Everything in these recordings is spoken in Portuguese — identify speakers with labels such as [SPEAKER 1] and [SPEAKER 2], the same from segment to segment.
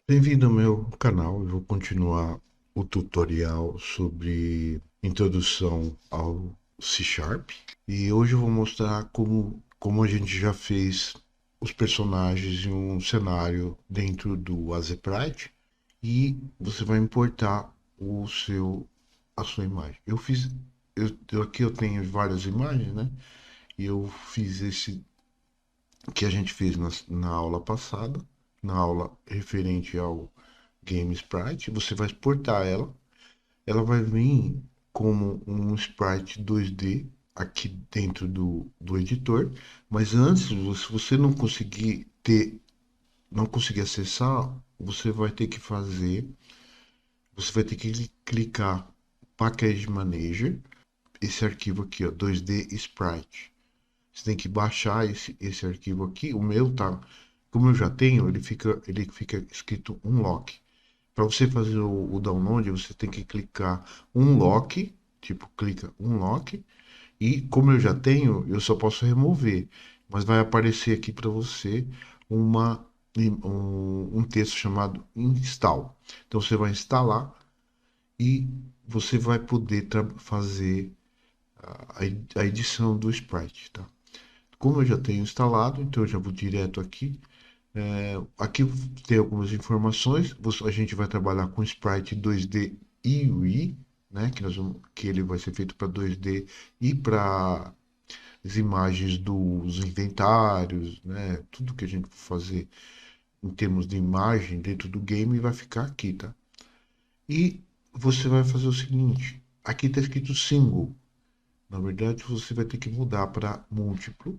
[SPEAKER 1] Bem-vindo ao meu canal. Eu vou continuar o tutorial sobre introdução ao C Sharp. E hoje eu vou mostrar como a gente já fez os personagens em um cenário dentro do Azeprite. E você vai importar a sua imagem. Aqui eu tenho várias imagens, né? E eu fiz esse que a gente fez na aula passada, na aula referente ao Game Sprite. Você vai exportar ela, ela vai vir como um sprite 2D aqui dentro do editor, mas antes, se você não conseguir acessar, você vai ter que clicar Package Manager, esse arquivo aqui, ó, 2D Sprite. Você tem que baixar esse arquivo aqui. O meu tá, como eu já tenho, ele fica escrito unlock. Para você fazer o download, você tem que clicar unlock, tipo, clica unlock, e como eu já tenho, eu só posso remover, mas vai aparecer aqui para você uma, um texto chamado install. Então você vai instalar e você vai poder fazer a edição do sprite, tá? Como eu já tenho instalado, então eu já vou direto aqui. Aqui tem algumas informações. A gente vai trabalhar com Sprite 2D e UI, né? Que ele vai ser feito para 2D e para as imagens dos inventários, né? Tudo que a gente for fazer em termos de imagem dentro do game vai ficar aqui, tá? E você vai fazer o seguinte: aqui está escrito single. Na verdade, você vai ter que mudar para múltiplo,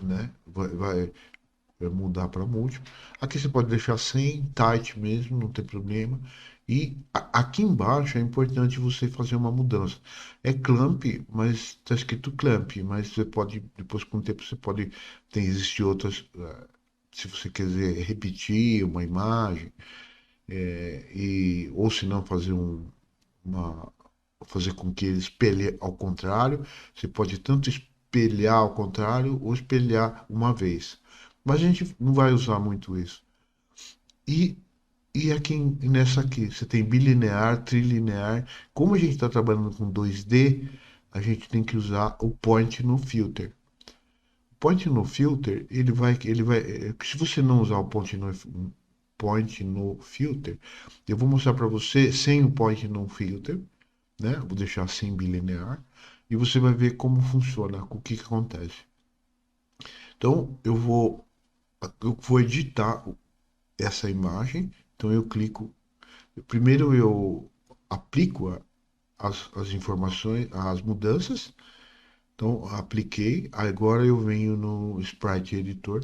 [SPEAKER 1] né? Vai mudar para múltiplo. Aqui você pode deixar sem tight mesmo, não tem problema. E aqui embaixo é importante você fazer uma mudança. É clamp, mas está escrito clamp, mas você pode, depois com o tempo, você pode, existir outras, se você quiser repetir uma imagem, ou se não fazer uma, fazer com que ele espelhe ao contrário, você pode tanto espelhar ao contrário ou espelhar uma vez. Mas a gente não vai usar muito isso. E, e aqui nessa aqui, você tem bilinear, trilinear. Como a gente está trabalhando com 2D, a gente tem que usar o point no filter. O point no filter, se você não usar o point no filter, eu vou mostrar para você sem o point no filter, né? Vou deixar sem bilinear e você vai ver como funciona, o que que acontece. Então, eu vou editar essa imagem. Então eu clico. Primeiro eu aplico as informações, as mudanças. Então apliquei. Agora eu venho no Sprite Editor.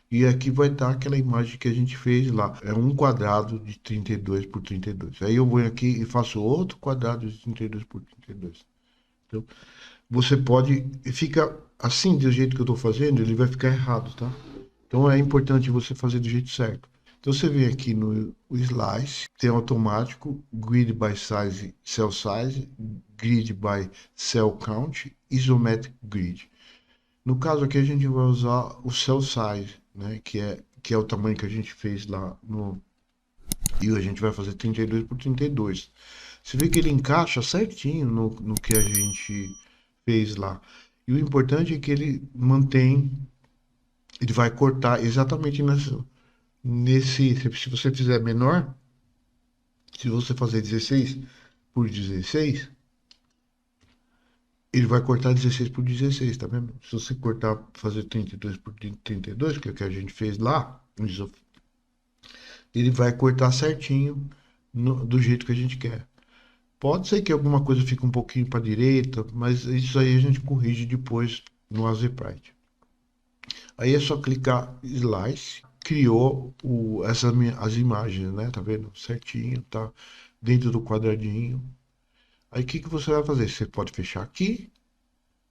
[SPEAKER 1] E aqui vai estar aquela imagem que a gente fez lá. É um quadrado de 32 por 32. Aí eu venho aqui e faço outro quadrado de 32 por 32. Então, você pode. Fica assim, do jeito que eu estou fazendo, ele vai ficar errado, tá? Então é importante você fazer do jeito certo. Então você vem aqui no Slice, tem automático, Grid by Size, Cell Size, Grid by Cell Count, Isometric Grid. No caso aqui a gente vai usar o Cell Size, né, que é o tamanho que a gente fez lá no... E a gente vai fazer 32 por 32. Você vê que ele encaixa certinho no que a gente fez lá. E o importante é que ele vai cortar exatamente se você fizer menor, se você fazer 16 por 16, ele vai cortar 16 por 16, tá vendo? Se você cortar, fazer 32 por 32, que é o que a gente fez lá, ele vai cortar certinho do jeito que a gente quer. Pode ser que alguma coisa fique um pouquinho para a direita, mas isso aí a gente corrige depois no Azeprite. Aí é só clicar Slice, criou as imagens, né? Tá vendo? Certinho, tá dentro do quadradinho. Aí o que que você vai fazer? Você pode fechar aqui,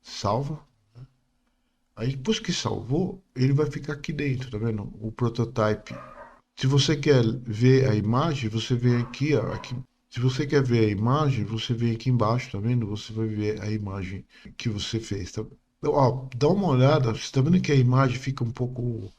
[SPEAKER 1] salva. Aí depois que salvou, ele vai ficar aqui dentro, tá vendo? O prototype. Se você quer ver a imagem, você vem aqui, ó, aqui. Se você quer ver a imagem, você vem aqui embaixo, tá vendo? Você vai ver a imagem que você fez, tá? Ó, dá uma olhada, você tá vendo que a imagem fica um pouco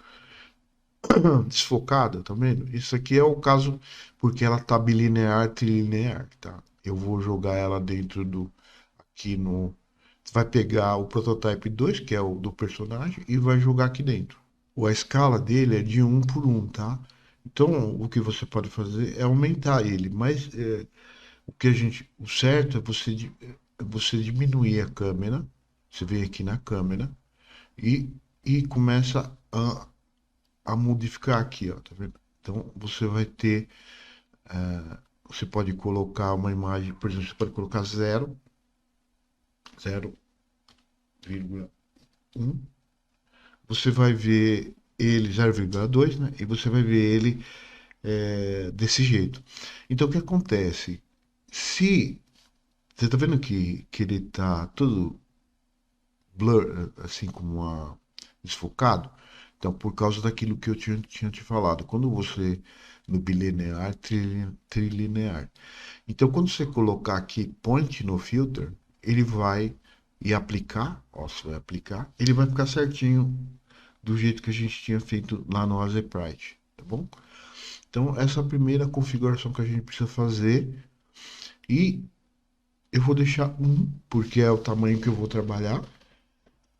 [SPEAKER 1] desfocada, tá vendo? Isso aqui é o caso porque ela tá bilinear, trilinear, tá? Eu vou jogar ela dentro do aqui no você vai pegar o prototype 2 que é o do personagem, e vai jogar aqui dentro. A escala dele é de um por um, tá? Então, o que você pode fazer é aumentar ele, mas o certo é você diminuir a câmera. Você vem aqui na câmera e, e começa a modificar aqui, ó, tá vendo? Então, você vai ter, você pode colocar uma imagem, por exemplo, você pode colocar 0,1. Você vai ver ele 0,2, né? E você vai ver ele desse jeito. Então, o que acontece? Se você tá vendo que ele tá todo blur, assim como desfocado, então por causa daquilo que eu tinha te falado, quando você no bilinear, trilinear. Então quando você colocar aqui point no filter, ele vai e aplicar, ó, você vai aplicar, ele vai ficar certinho do jeito que a gente tinha feito lá no Azeprite, tá bom? Então essa é a primeira configuração que a gente precisa fazer e eu vou deixar um, porque é o tamanho que eu vou trabalhar.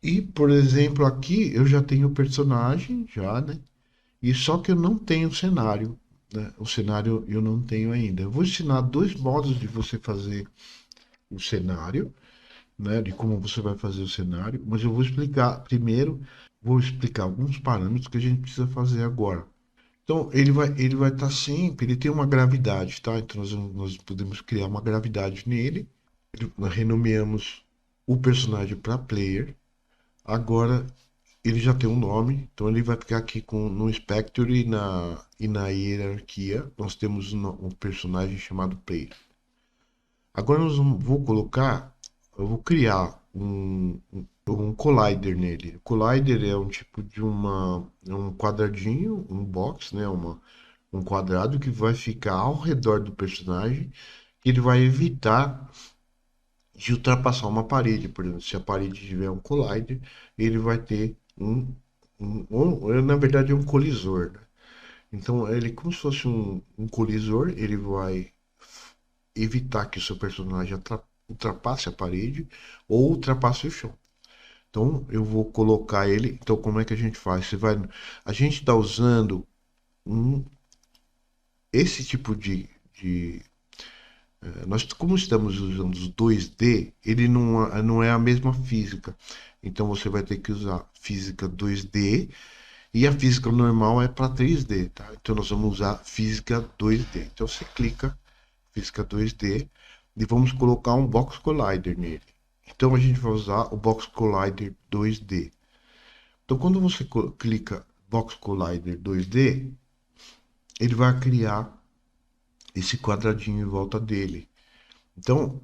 [SPEAKER 1] E, por exemplo, aqui eu já tenho o personagem, já, né? E só que eu não tenho cenário, né? O cenário eu não tenho ainda. Eu vou ensinar dois modos de você fazer o cenário, né? De como você vai fazer o cenário, mas eu vou explicar primeiro, vou explicar alguns parâmetros que a gente precisa fazer agora. Então, ele vai estar sempre, ele tem uma gravidade, tá? Então, nós podemos criar uma gravidade nele. Nós renomeamos o personagem para player. Agora ele já tem um nome, então ele vai ficar aqui no Spectre e na hierarquia. Nós temos um personagem chamado Player. Agora eu vou criar um collider nele. O collider é um tipo de um quadradinho, um box, né? Um quadrado que vai ficar ao redor do personagem. Ele vai evitar de ultrapassar uma parede. Por exemplo, se a parede tiver um collider, ele vai ter na verdade é um colisor, né? Então ele como se fosse um colisor, ele vai evitar que o seu personagem ultrapasse a parede ou ultrapasse o chão. Então eu vou colocar ele. Então como é que a gente faz? A gente está usando um, esse tipo de nós, como estamos usando os 2D, ele não é a mesma física. Então você vai ter que usar física 2D e a física normal é para 3D, tá? Então nós vamos usar física 2D. Então você clica física 2D e vamos colocar um box collider nele. Então a gente vai usar o box collider 2D. Então quando você clica box collider 2D, ele vai criar esse quadradinho em volta dele. Então,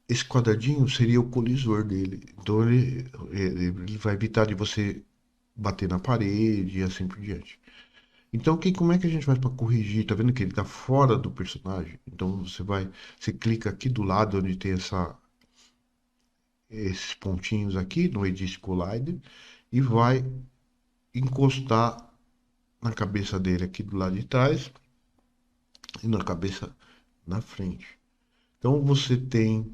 [SPEAKER 1] esse quadradinho seria o colisor dele. Então ele vai evitar de você bater na parede e assim por diante. Então, como é que a gente faz para corrigir? Tá vendo que ele está fora do personagem? Então você clica aqui do lado onde tem esses pontinhos aqui no Edit Collider e vai encostar na cabeça dele aqui do lado de trás e na cabeça na frente. Então você tem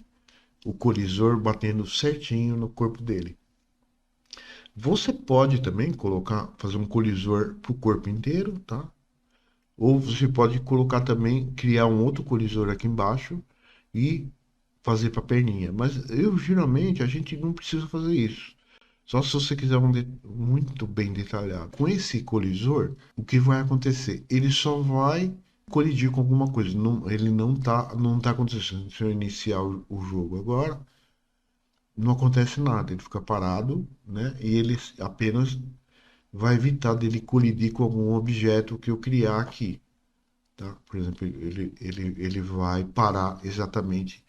[SPEAKER 1] o colisor batendo certinho no corpo dele. Você pode também fazer um colisor para o corpo inteiro, tá? Ou você pode colocar também, criar um outro colisor aqui embaixo e fazer para a perninha. Mas geralmente a gente não precisa fazer isso. Só se você quiser muito bem detalhado. Com esse colisor, o que vai acontecer? Ele só vai colidir com alguma coisa. Ele não tá acontecendo. Se eu iniciar o jogo agora, não acontece nada. Ele fica parado, né? E ele apenas vai evitar dele colidir com algum objeto que eu criar aqui, tá? Por exemplo, ele vai parar exatamente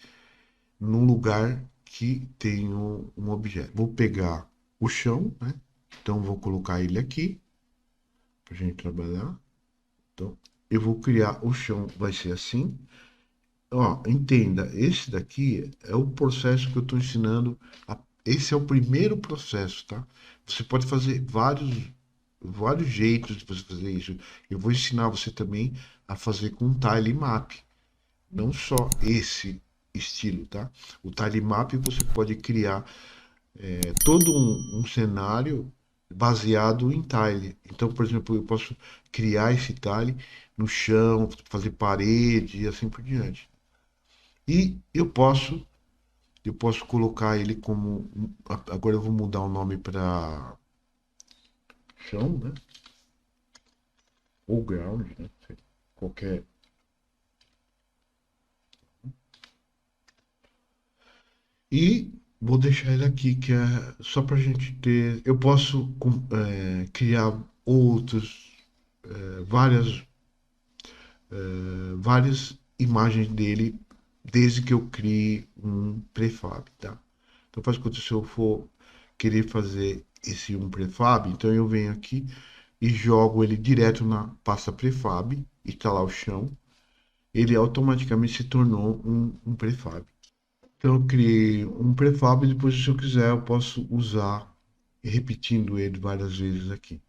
[SPEAKER 1] num lugar que tem um objeto. Vou pegar o chão, né? Então vou colocar ele aqui para a gente trabalhar. Então eu vou criar o chão, vai ser assim. Ó, entenda, esse daqui é o processo que eu estou ensinando. Esse é o primeiro processo, tá? Você pode fazer vários vários jeitos de você fazer isso. Eu vou ensinar você também a fazer com tile map, não só esse estilo, tá? O tile map você pode criar todo um cenário baseado em tile. Então, por exemplo, eu posso criar esse tile no chão, fazer parede e assim por diante. E eu posso colocar ele como agora eu vou mudar o nome para chão, né? Ou ground, né? Qualquer. E vou deixar ele aqui, que é só para a gente ter. Eu posso criar outros, várias, várias imagens dele, desde que eu crie um prefab, tá? Então faz conta se eu for querer fazer esse um prefab, então eu venho aqui e jogo ele direto na pasta prefab, e tá lá o chão. Ele automaticamente se tornou um prefab. Então eu criei um prefab e depois, se eu quiser, eu posso usar repetindo ele várias vezes aqui.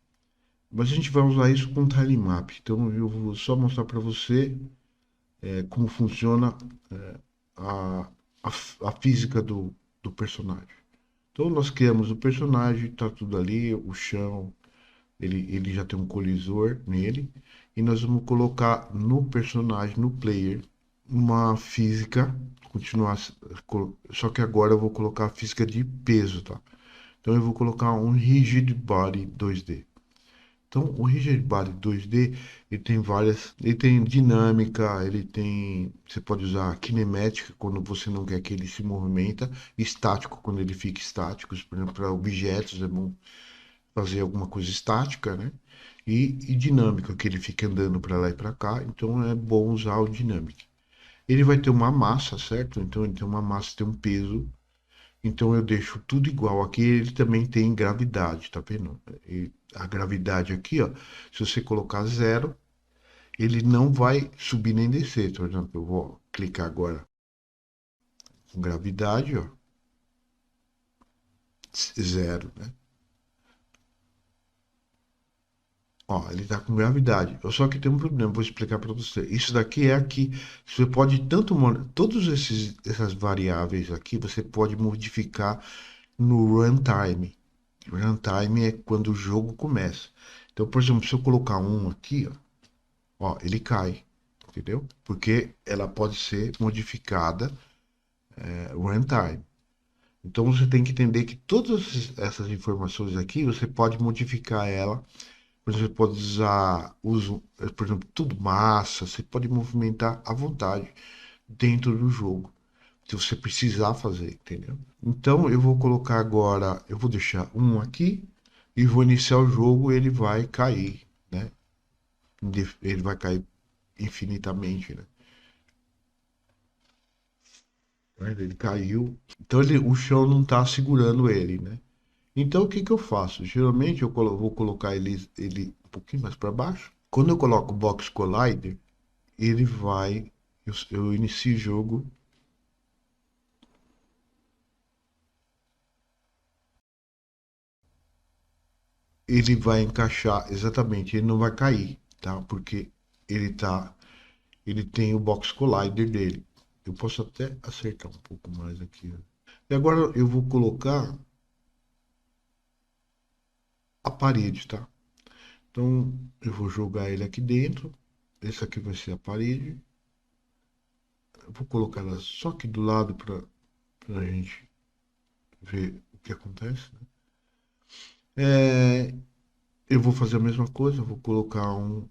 [SPEAKER 1] Mas a gente vai usar isso com tile map. Então eu vou só mostrar para você como funciona a, a física do personagem. Então nós criamos o personagem, tá tudo ali, o chão, ele já tem um colisor nele. E nós vamos colocar no personagem, no player, uma física, continuar, só que agora eu vou colocar a física de peso, tá? Então eu vou colocar um Rigid Body 2D. Então o Rigid Body 2D, ele tem dinâmica, você pode usar kinemática quando você não quer que ele se movimenta, estático quando ele fica estático, por exemplo, para objetos é bom fazer alguma coisa estática, né? E dinâmica, que ele fica andando para lá e para cá, então é bom usar o dinâmico. Ele vai ter uma massa, certo? Então ele tem uma massa, tem um peso. Então eu deixo tudo igual. Aqui ele também tem gravidade, tá vendo? E a gravidade aqui, ó, se você colocar zero, ele não vai subir nem descer. Por exemplo, eu vou clicar agora com gravidade, ó, zero, né? Ó, ele tá com gravidade. Eu só que tem um problema, vou explicar para você. Isso daqui é aqui. Você pode tanto todos essas variáveis aqui, você pode modificar no runtime. Runtime é quando o jogo começa. Então, por exemplo, se eu colocar um aqui, ó, ele cai, entendeu? Porque ela pode ser modificada runtime. Então você tem que entender que todas essas informações aqui, você pode modificar ela. Por exemplo, você pode usar, por exemplo, tudo massa, você pode movimentar à vontade dentro do jogo, se você precisar fazer, entendeu? Então eu vou colocar agora, eu vou deixar um aqui e vou iniciar o jogo, ele vai cair, né? Ele vai cair infinitamente, né? Ele caiu, então o chão não está segurando ele, né? Então o que que eu faço? Geralmente eu vou colocar ele um pouquinho mais para baixo. Quando eu coloco o Box Collider, ele vai, eu inicio o jogo, ele vai encaixar exatamente, ele não vai cair, tá? Porque ele tem o Box Collider dele. Eu posso até acertar um pouco mais aqui, ó. E agora eu vou colocar a parede, tá? Então eu vou jogar ele aqui dentro. Esse aqui vai ser a parede. Eu vou colocar ela só aqui do lado para a gente ver o que acontece, né? Eu vou fazer a mesma coisa, eu vou colocar um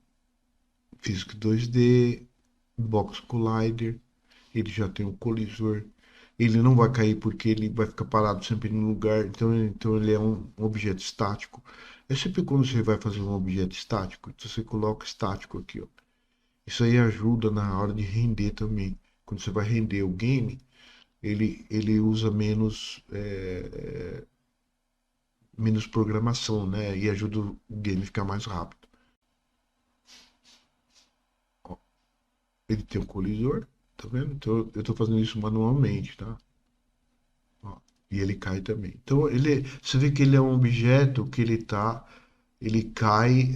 [SPEAKER 1] Physics 2D, um Box Collider. Ele já tem um colisor. Ele não vai cair porque ele vai ficar parado sempre no lugar. Então ele é um objeto estático. É sempre quando você vai fazer um objeto estático, então você coloca estático aqui, ó. Isso aí ajuda na hora de render também. Quando você vai render o game, ele usa menos programação, né? E ajuda o game a ficar mais rápido. Ó, ele tem um colisor, tá vendo? Então eu tô fazendo isso manualmente, tá? Ó, e ele cai também. Então você vê que ele é um objeto que ele tá ele cai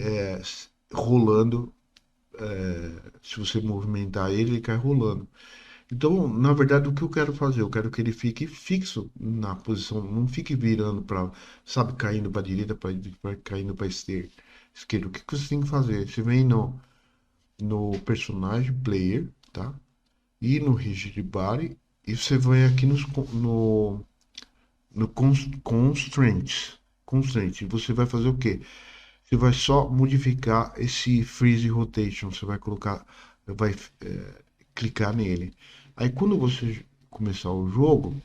[SPEAKER 1] rolando. Se você movimentar ele, ele cai rolando. Então, na verdade, o que eu quero fazer? Eu quero que ele fique fixo na posição, não fique virando para, sabe, caindo para direita, para caindo para esquerda. O que que você tem que fazer? Você vem no personagem player, tá? E no rigid body e você vai aqui no constraints. Constraint. Você vai fazer o quê? Você vai só modificar esse freeze rotation. Você vai colocar, vai clicar nele. Aí quando você começar o jogo,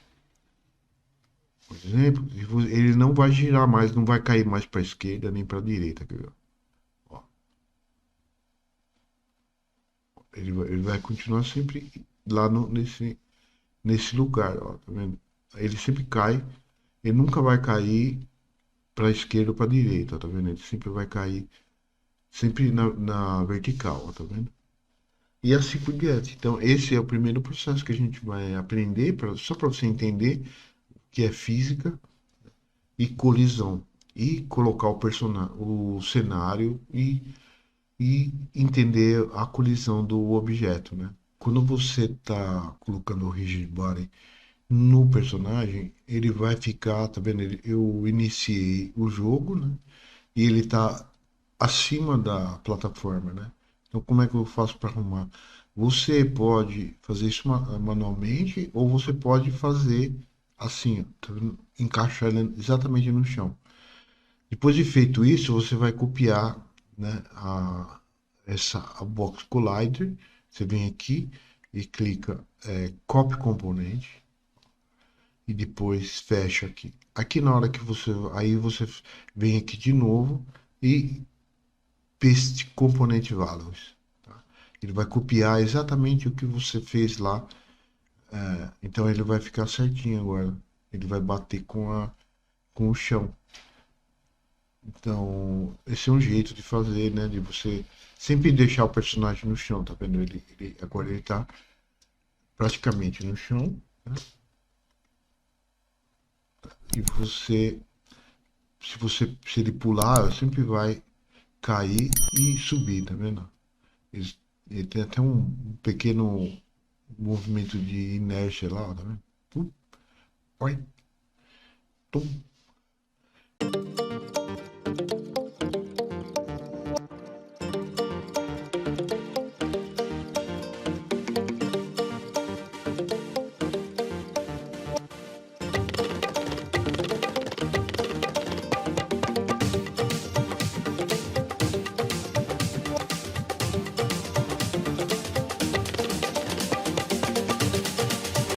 [SPEAKER 1] por exemplo, ele não vai girar mais, não vai cair mais para a esquerda nem para a direita. Ó, ele vai continuar sempre lá nesse lugar, ó, tá vendo? Ele sempre cai, ele nunca vai cair para a esquerda ou para a direita, ó, tá vendo? Ele sempre vai cair sempre na vertical, ó, tá vendo? E assim por diante. Então, esse é o primeiro processo que a gente vai aprender, só para você entender que é física e colisão. E colocar o cenário e entender a colisão do objeto, né? Quando você está colocando o rigid body no personagem, ele vai ficar, tá vendo? Eu iniciei o jogo, né? E ele está acima da plataforma, né? Então, como é que eu faço para arrumar? Você pode fazer isso manualmente ou você pode fazer assim, ó, tá vendo? Encaixar ele exatamente no chão. Depois de feito isso, você vai copiar, né, a Box Collider. Você vem aqui e clica Copy Component e depois fecha aqui. Aqui na hora que aí você vem aqui de novo e paste Component Values. Tá? Ele vai copiar exatamente o que você fez lá. Então ele vai ficar certinho agora. Ele vai bater com o chão. Então, esse é um jeito de fazer, né? De você sempre deixar o personagem no chão, tá vendo? Agora ele tá praticamente no chão, né? E se ele pular, sempre vai cair e subir, tá vendo? Ele, ele tem até um pequeno movimento de inércia lá, ó, tá vendo? Oi, tum.